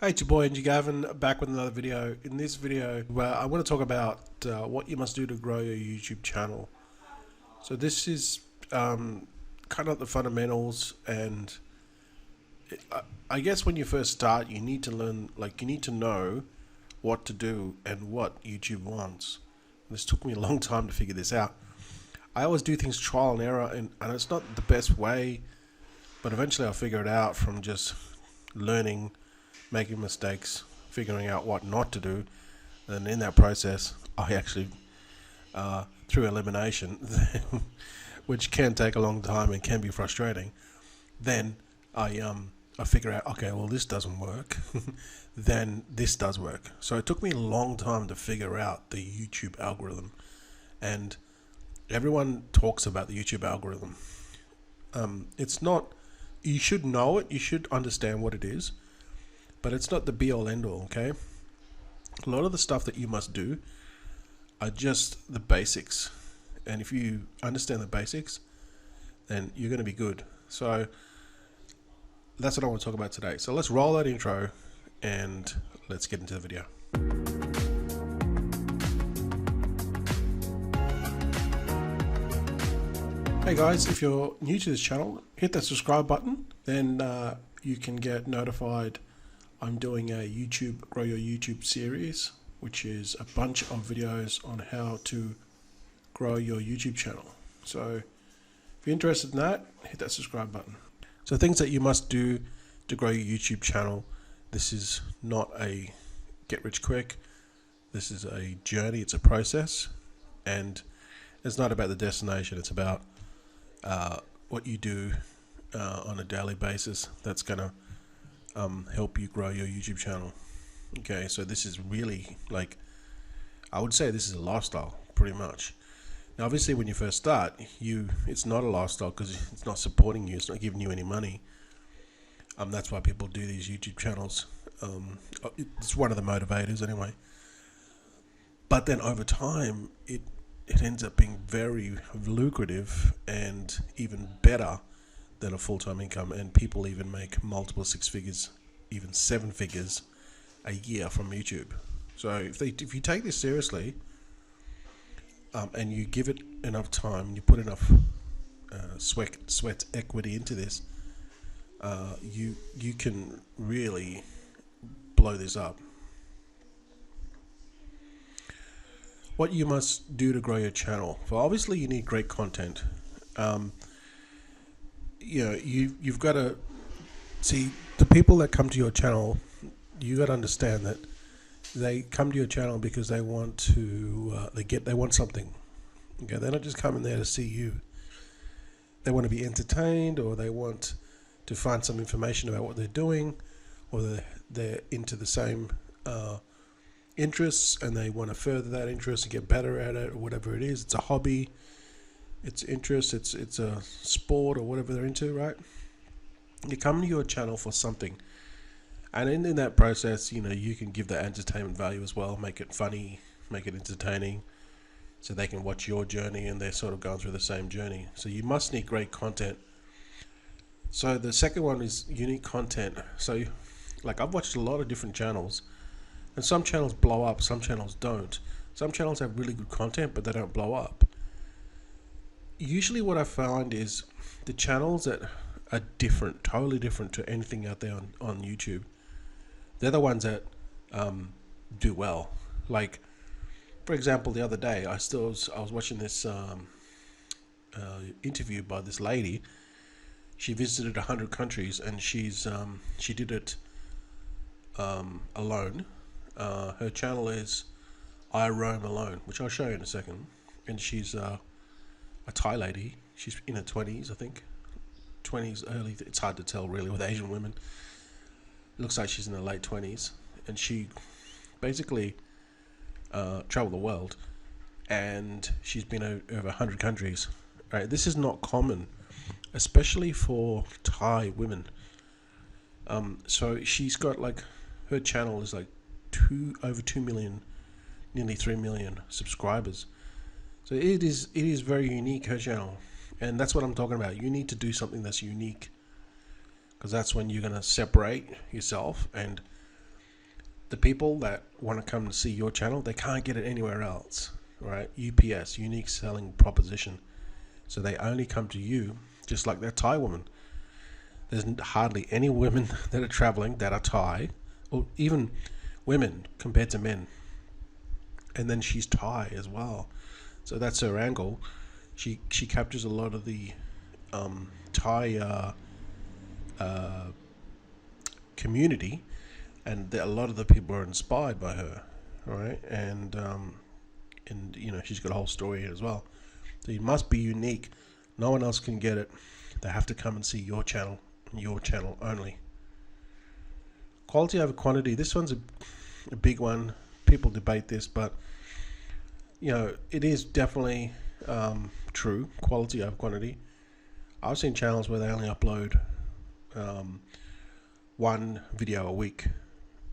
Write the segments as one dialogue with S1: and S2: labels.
S1: Hey, it's your boy Angie Gavin back with another video. In this video, I want to talk about what you must do to grow your YouTube channel. So this is kind of the fundamentals, and I guess when you first start, you need to learn, you need to know what to do and what YouTube wants. This took me a long time to figure this out. I always do things trial and error, and it's not the best way, but eventually I'll figure it out from just learning, making mistakes, figuring out what not to do, and in that process, I actually, through elimination, which can take a long time and can be frustrating, then I figure out, okay, well, this doesn't work, then this does work. So it took me a long time to figure out the YouTube algorithm, and everyone talks about the YouTube algorithm. It's not, you should know it, you should understand what it is, but it's not the be all end all, okay? A lot of the stuff that you must do are just the basics. And if you understand the basics, then you're going to be good. So that's what I want to talk about today. So let's roll that intro and let's get into the video. Hey guys, if you're new to this channel, hit that subscribe button. Then you can get notified. I'm doing a Grow Your YouTube series, which is a bunch of videos on how to grow your YouTube channel. So if you're interested in that, hit that subscribe button. So things that you must do to grow your YouTube channel. This is not a get rich quick. This is a journey, it's a process, and it's not about the destination. It's about what you do on a daily basis that's going to help you grow your YouTube channel. Okay, so this is really, I would say this is a lifestyle, pretty much. Now, obviously, when you first start, it's not a lifestyle because it's not supporting you. It's not giving you any money. That's why people do these YouTube channels. It's one of the motivators, anyway. But then over time, it ends up being very lucrative and even better than a full-time income, and people even make multiple six figures, even seven figures a year from YouTube. So if you take this seriously, and you give it enough time, you put enough sweat equity into this, you can really blow this up. What you must do to grow your channel? Well, obviously you need great content. You've got to see the people that come to your channel. You got to understand that they come to your channel because they want to they want something. Okay, they're not just coming there to see you. They want to be entertained, or they want to find some information about what they're doing, or they're into the same interests and they want to further that interest and get better at it, or whatever it is. It's a hobby, it's interest, it's a sport, or whatever they're into, right? You come to your channel for something, and in that process, you can give that entertainment value as well, make it funny, make it entertaining, so they can watch your journey and they're sort of going through the same journey. So you must need great content. So the second one is unique content. So I've watched a lot of different channels, and some channels blow up, some channels don't. Some channels have really good content, but they don't blow up. Usually what I find is the channels that are different, totally different to anything out there on YouTube, they're the ones that do well. Like, for example, the other day, I was watching this interview by this lady. She visited 100 countries, and she did it alone. Her channel is I Roam Alone, which I'll show you in a second. And she's a Thai lady. She's in her 20s, I think. 20s, early. It's hard to tell really with Asian women. It looks like she's in her late 20s. And she basically traveled the world. And she's been over 100 countries. Right? This is not common, especially for Thai women. So she's got her channel is over 2 million, nearly 3 million subscribers. So it is very unique, her channel, and that's what I'm talking about. You need to do something that's unique, because that's when you're going to separate yourself and the people that want to come to see your channel, they can't get it anywhere else, right? UPS, unique selling proposition. So they only come to you, just like that Thai woman. There's hardly any women that are traveling that are Thai, or even women compared to men. And then she's Thai as well, so that's her angle. She captures a lot of the Thai community, and a lot of the people are inspired by her, right? And you know, she's got a whole story here as well. So you must be unique. No one else can get it. They have to come and see your channel only. Quality over quantity. This one's a big one. People debate this, but you know, it is definitely true. Quality over quantity. I've seen channels where they only upload one video a week,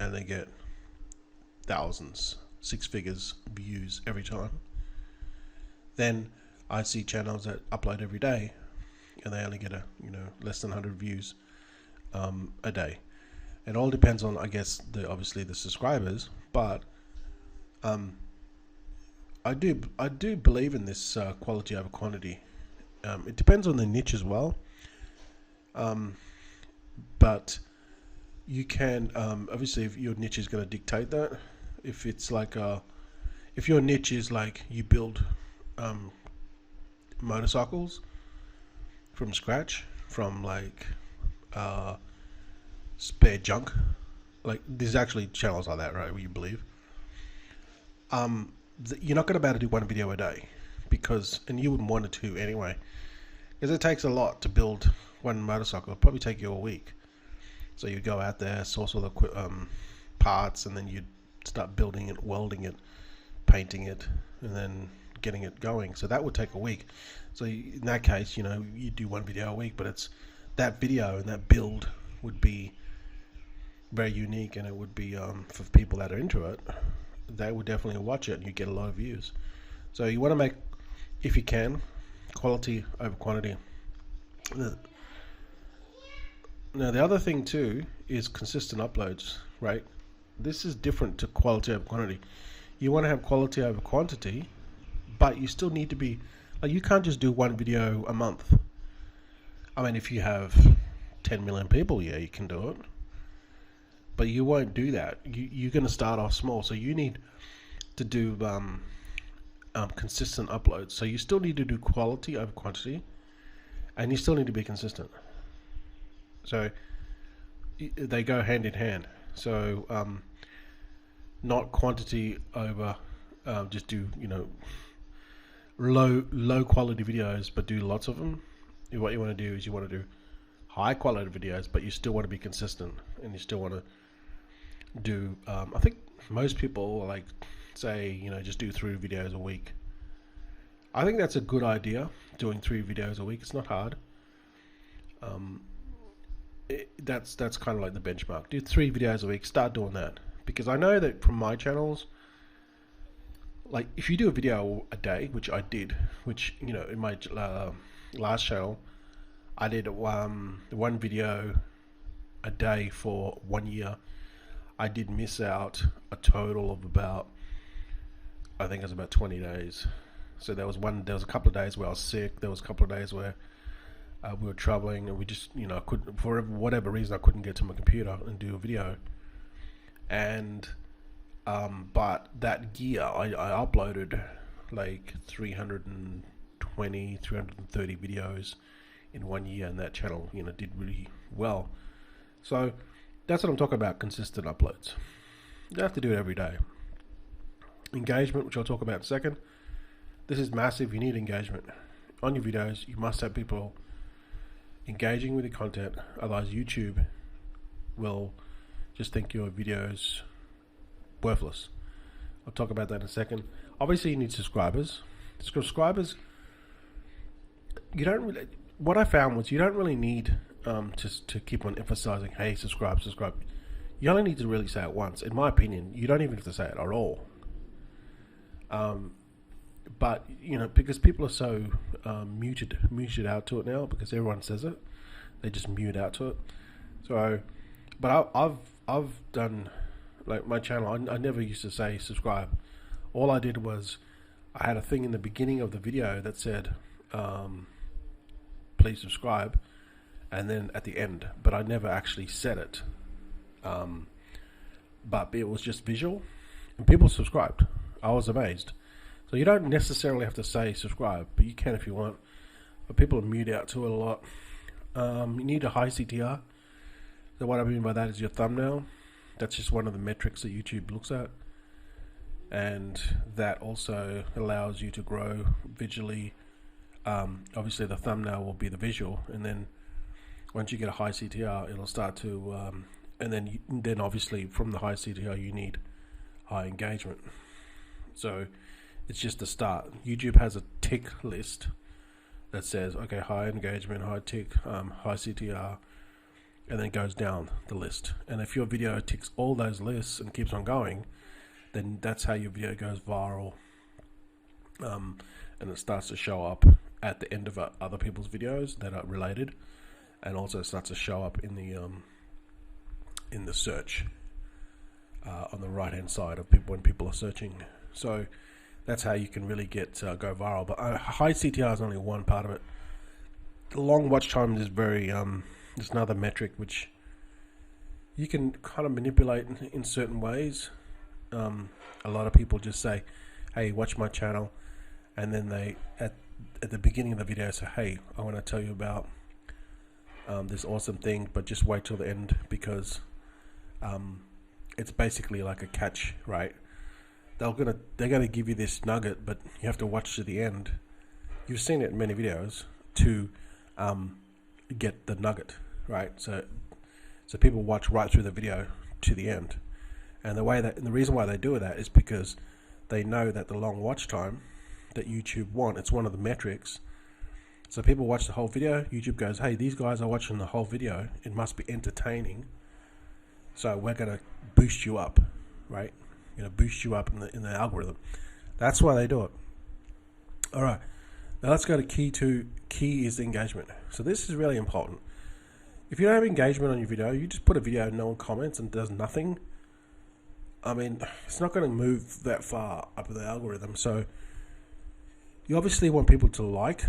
S1: and they get thousands, six figures views every time. Then I see channels that upload every day, and they only get less than 100 views a day. It all depends on, I guess, obviously the subscribers, but I do believe in this quality over quantity. It depends on the niche as well, but you can obviously, if your niche is going to dictate that. If it's like if your niche is like you build motorcycles from scratch, from like spare junk, like there's actually channels like that, right, where you believe you're not going to be able to do one video a day, and you wouldn't want to anyway, because it takes a lot to build one motorcycle. It'll probably take you a week. So you go out there, source all the parts, and then you start building it, welding it, painting it, and then getting it going. So that would take a week. So in that case, you do one video a week, but it's that video and that build would be very unique, and it would be for people that are into it, they would definitely watch it, and you get a lot of views. So you want to make, if you can, quality over quantity. Now the other thing too is consistent uploads, right? This is different to quality over quantity. You want to have quality over quantity, but you still need to be, like, you can't just do one video a month. I mean, if you have 10 million people, yeah, you can do it, but you won't do that. You're going to start off small, so you need to do consistent uploads. So you still need to do quality over quantity, and you still need to be consistent. So they go hand in hand. So not quantity over just do low quality videos, but do lots of them. What you want to do is you want to do high quality videos, but you still want to be consistent, and you still want to do I think most people like say just do 3 videos a week. I think that's a good idea, doing 3 videos a week. It's not hard. That's kind of like the benchmark. Do 3 videos a week. Start doing that, because I know that from my channels, like if you do a video a day, which I did, which in my last channel, I did one video a day for 1 year. I did miss out a total of about, I think it was about 20 days. So there was a couple of days where I was sick. There was a couple of days where we were traveling, and we just, couldn't, for whatever reason, I couldn't get to my computer and do a video. And but that year, I uploaded like 330 videos in 1 year, and that channel, did really well. So that's what I'm talking about, consistent uploads. You don't have to do it every day. Engagement, which I'll talk about in a second. This is massive. You need engagement on your videos. You must have people engaging with your content, otherwise YouTube will just think your videos worthless. I'll talk about that in a second. Obviously you need subscribers. What I found was you don't really need to keep on emphasizing, hey, subscribe. You only need to really say it once. In my opinion, you don't even have to say it at all. But because people are so muted out to it now, because everyone says it, they just mute out to it. So, but I've done Like my channel, I never used to say subscribe. All I did was I had a thing in the beginning of the video that said, please subscribe, and then at the end, but I never actually said it. But it was just visual, and people subscribed. I was amazed. So you don't necessarily have to say subscribe, but you can if you want. But people are mute out to it a lot. You need a high CTR. So what I mean by that is your thumbnail. That's just one of the metrics that YouTube looks at. And that also allows you to grow visually. Obviously the thumbnail will be the visual, and then once you get a high CTR, it'll start to, and then obviously from the high CTR you need high engagement. So it's just the start. YouTube has a tick list that says, okay, high engagement, high tick, high CTR, and then it goes down the list. And if your video ticks all those lists and keeps on going, then that's how your video goes viral, and it starts to show up at the end of other people's videos that are related, and also starts to show up in the search on the right hand side of people when people are searching. So that's how you can really get go viral. But high CTR is only one part of it. The long watch time is very there's another metric which you can kind of manipulate in certain ways. A lot of people just say, hey, watch my channel, and then they at the beginning of the video say, hey, I want to tell you about this awesome thing, but just wait till the end, because it's basically like a catch, right? They're gonna give you this nugget, but you have to watch to the end. You've seen it in many videos to get the nugget, right? So people watch right through the video to the end. And the reason why they do that is because they know that the long watch time that YouTube want, it's one of the metrics. So people watch the whole video. YouTube goes, hey, these guys are watching the whole video. It must be entertaining. So we're gonna boost you up, right? We're gonna boost you up in the algorithm. That's why they do it. All right. Now let's go to key two. Key is engagement. So this is really important. If you don't have engagement on your video, you just put a video and no one comments and does nothing. I mean, it's not going to move that far up the algorithm. So you obviously want people to like,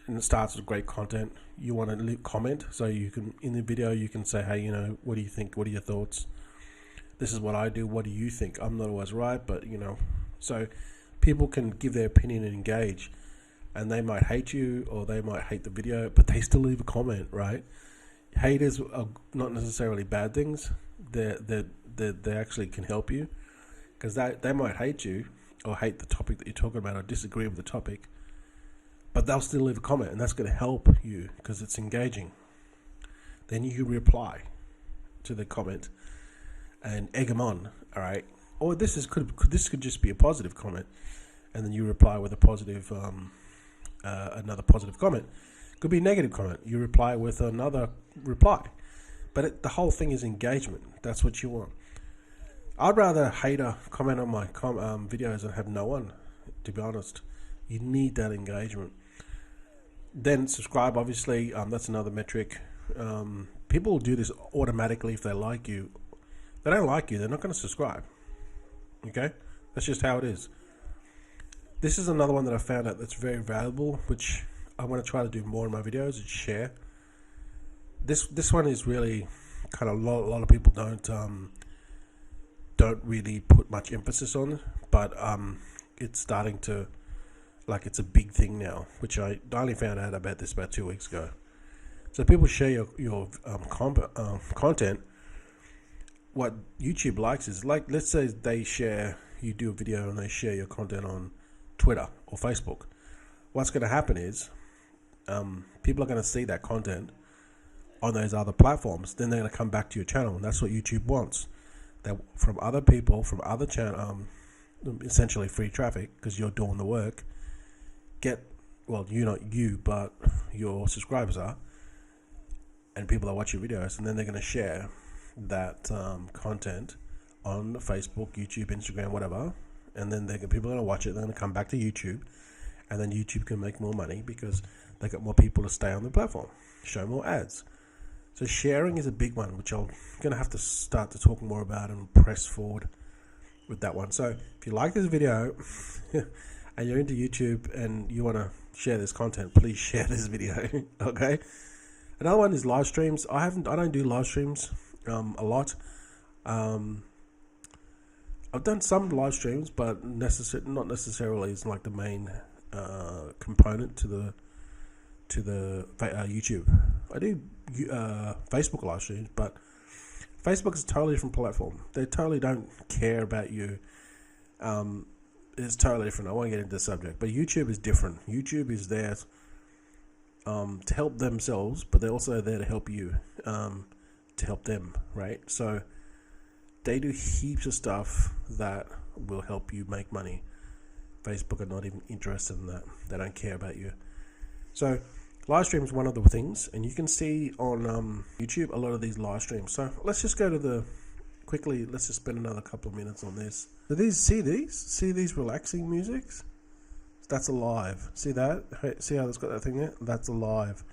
S1: and it starts with great content. You want to comment, so you can, in the video, you can say, hey, what do you think? What are your thoughts? This is what I do. What do you think? I'm not always right, but so people can give their opinion and engage, and they might hate you or they might hate the video, but they still leave a comment, right? Haters are not necessarily bad things. They actually can help you, because they might hate you or hate the topic that you're talking about or disagree with the topic, but they'll still leave a comment, and that's going to help you because it's engaging. Then you reply to the comment and egg them on, all right? Or this could just be a positive comment, and then you reply with a positive, another positive comment. Could be a negative comment. You reply with another reply. But the whole thing is engagement. That's what you want. I'd rather hater comment on my videos and have no one, to be honest. You need that engagement. Then subscribe, obviously. That's another metric. People will do this automatically if they like you. If they don't like you, they're not going to subscribe. Okay? That's just how it is. This is another one that I found out that's very valuable, which I want to try to do more in my videos, is share. This one is really kind of a lot of people don't really put much emphasis on, but it's starting to, like, it's a big thing now, which I only found out about this about 2 weeks ago. So people share your content. What YouTube likes is, like, let's say you do a video and they share your content on Twitter or Facebook. What's going to happen is people are going to see that content on those other platforms. Then they're going to come back to your channel, and that's what YouTube wants. That from other people, from other channel, essentially free traffic, because you're doing the work. You're not you, but your subscribers are, and people are watching videos, and then they're going to share that content on Facebook, YouTube, Instagram, whatever, and then people are going to watch it. They're going to come back to YouTube, and then YouTube can make more money because they got more people to stay on the platform, show more ads. So sharing is a big one, which I'm going to have to start to talk more about and press forward with that one. So if you like this video and you're into YouTube and you want to share this content, please share this video. Okay. Another one is live streams. I don't do live streams a lot. I've done some live streams, but not necessarily is like the main component to the YouTube. I do Facebook live streams, but Facebook is a totally different platform. They totally don't care about you. It's totally different. I won't get into the subject, but YouTube is different. YouTube is there to help themselves, but they're also there to help you, to help them, right? So they do heaps of stuff that will help you make money. Facebook are not even interested in that. They don't care about you. So live stream is one of the things, and you can see on YouTube a lot of these live streams. So let's just go to let's just spend another couple of minutes on this. So see these relaxing musics? That's alive. See that? See how it's got that thing there? That's alive.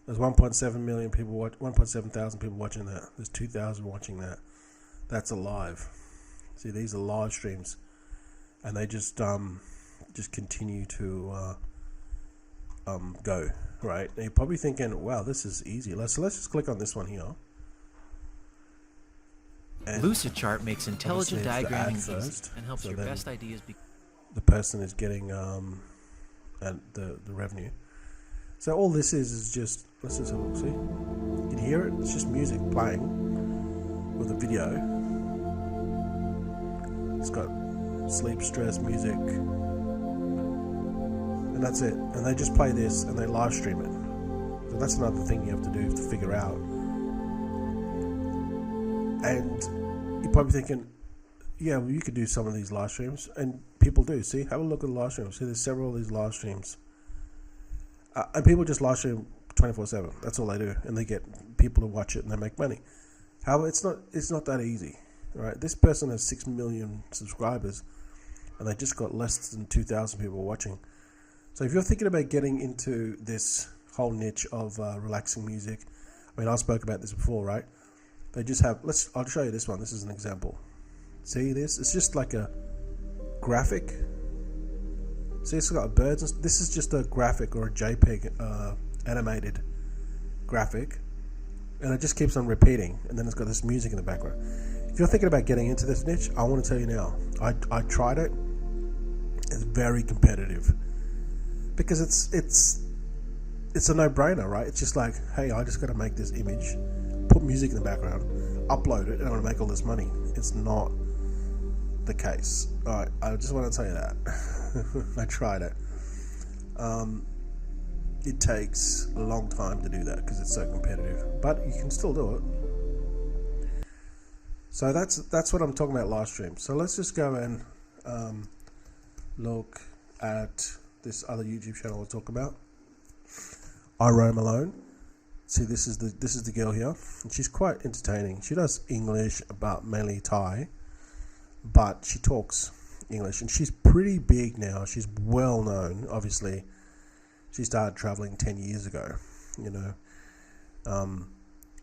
S1: There's 1.7 million people 1.7 thousand people watching that. There's 2,000 watching that. That's alive. See, these are live streams, and they just continue to go, right? Now you're probably thinking, wow, this is easy. Let's just click on this one here. And
S2: Lucidchart makes intelligent diagramming easy and helps
S1: so
S2: your best ideas be.
S1: The person is getting and the revenue. So all this is just, let's just have a look. See, you can hear it. It's just music playing with a video. It's got sleep stress music, and that's it. And they just play this and they live stream it. So that's another thing you have to do to figure out. And you're probably thinking, yeah, well, you could do some of these live streams, and people do. See, have a look at the live streams. See, there's several of these live streams, and people just live stream 24/7. That's all they do, and they get people to watch it, and they make money. However, it's not that easy, right? This person has 6 million subscribers, and they just got less than 2,000 people watching. So if you're thinking about getting into this whole niche of relaxing music, I mean, I spoke about this before, right? They just have. I'll show you this one. This is an example. See this? It's just like a graphic. See, it's got birds. This is just a graphic or a JPEG animated graphic, and it just keeps on repeating. And then it's got this music in the background. If you're thinking about getting into this niche, I want to tell you now. I tried it. It's very competitive because it's a no-brainer, right? It's just like, hey, I just got to make this image, put music in the background, upload it, and I'm going to make all this money. It's not the case. Alright, I just want to tell you that. I tried it. It takes a long time to do that because it's so competitive, but you can still do it. So that's what I'm talking about, live stream. So let's just go and look at this other YouTube channel I'll talk about. I Roam Alone. See, this is the girl here, and she's quite entertaining. She does English, but mainly Thai, but she talks English, and she's pretty big now. She's well known. Obviously, she started traveling 10 years ago. You know,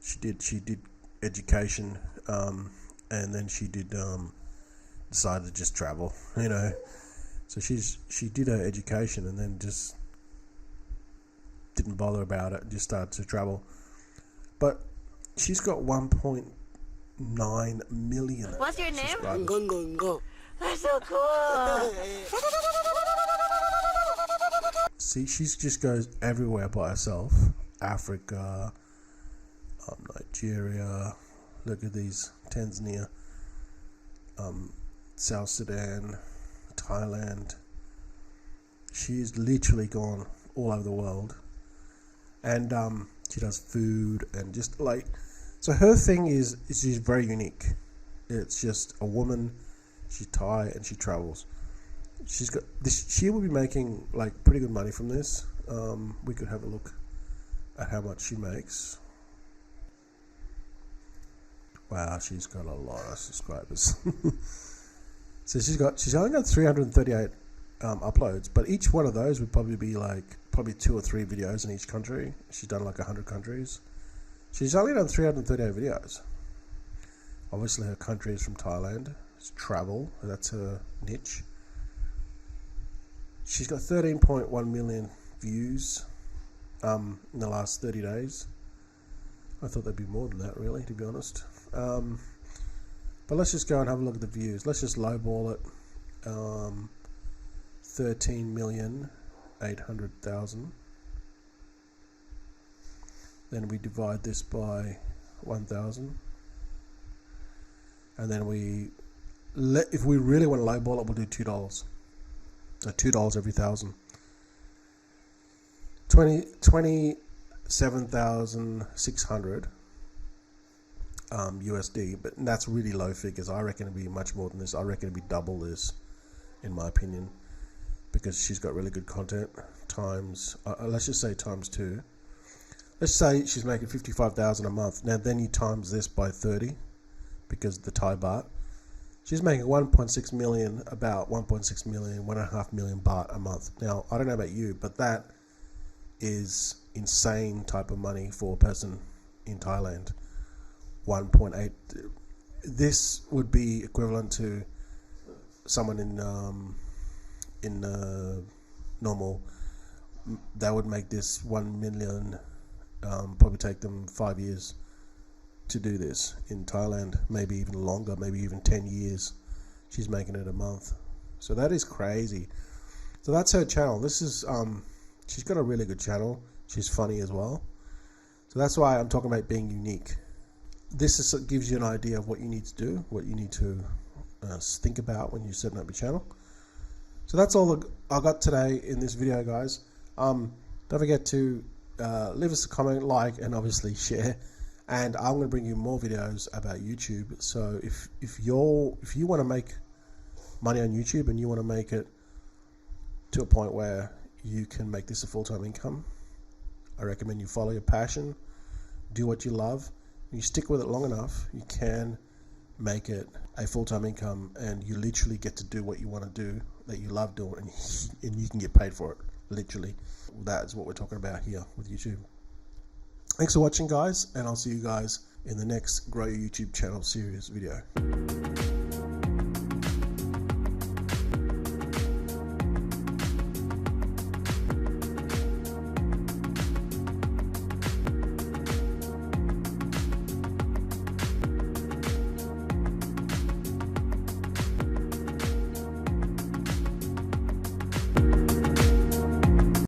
S1: she did education, and then she did decided to just travel. You know, so she did her education and then just didn't bother about it, just started to travel. But she's got 1.9 million. What's your name? Go. That's so cool. See, she just goes everywhere by herself. Africa, Nigeria, look at these, Tanzania, South Sudan, Thailand. She's literally gone all over the world. And she does food and just like, so her thing is she's very unique. It's just a woman, she's Thai and she travels. She's got this. She will be making like pretty good money from this. We could have a look at how much she makes. Wow, she's got a lot of subscribers. So she's only got 338 uploads, but each one of those would probably be like 2 or 3 videos in each country. She's done like 100 countries. She's only done 338 videos. Obviously her country is from Thailand. It's travel, that's her niche. She's got 13.1 million views in the last 30 days. I thought there'd be more than that, really, to be honest. But let's just go and have a look at the views. Let's just lowball it. 13,800,000. Then we divide this by 1,000. And then if we really want to lowball it, we'll do $2. So $2 every 1,000. 27,600 USD, but that's really low figures. I reckon it'd be much more than this. I reckon it'd be double this, in my opinion, because she's got really good content. Times, let's just say times 2. Let's say she's making 55,000 a month. Now then you times this by 30, because of the Thai baht. She's making 1.6 million, about 1.6 million, 1.5 million baht a month. Now I don't know about you, but that is insane type of money for a person in Thailand. 1.8. This would be equivalent to someone in normal. That would make this 1 million. Probably take them 5 years to do this in Thailand. Maybe even longer. Maybe even 10 years. She's making it a month. So that is crazy. So that's her channel. This is she's got a really good channel. She's funny as well. So that's why I'm talking about being unique. This gives you an idea of what you need to do, what you need to think about when you're setting up your channel. So that's all I got today in this video, guys. Don't forget to leave us a comment, like, and obviously share. And I'm going to bring you more videos about YouTube. So if you want to make money on YouTube and you want to make it to a point where you can make this a full-time income, I recommend you follow your passion, do what you love. You stick with it long enough, you can make it a full-time income, and you literally get to do what you want to do, that you love doing, and you can get paid for it, literally. That's what we're talking about here with YouTube. Thanks for watching, guys, and I'll see you guys in the next Grow Your YouTube Channel series video.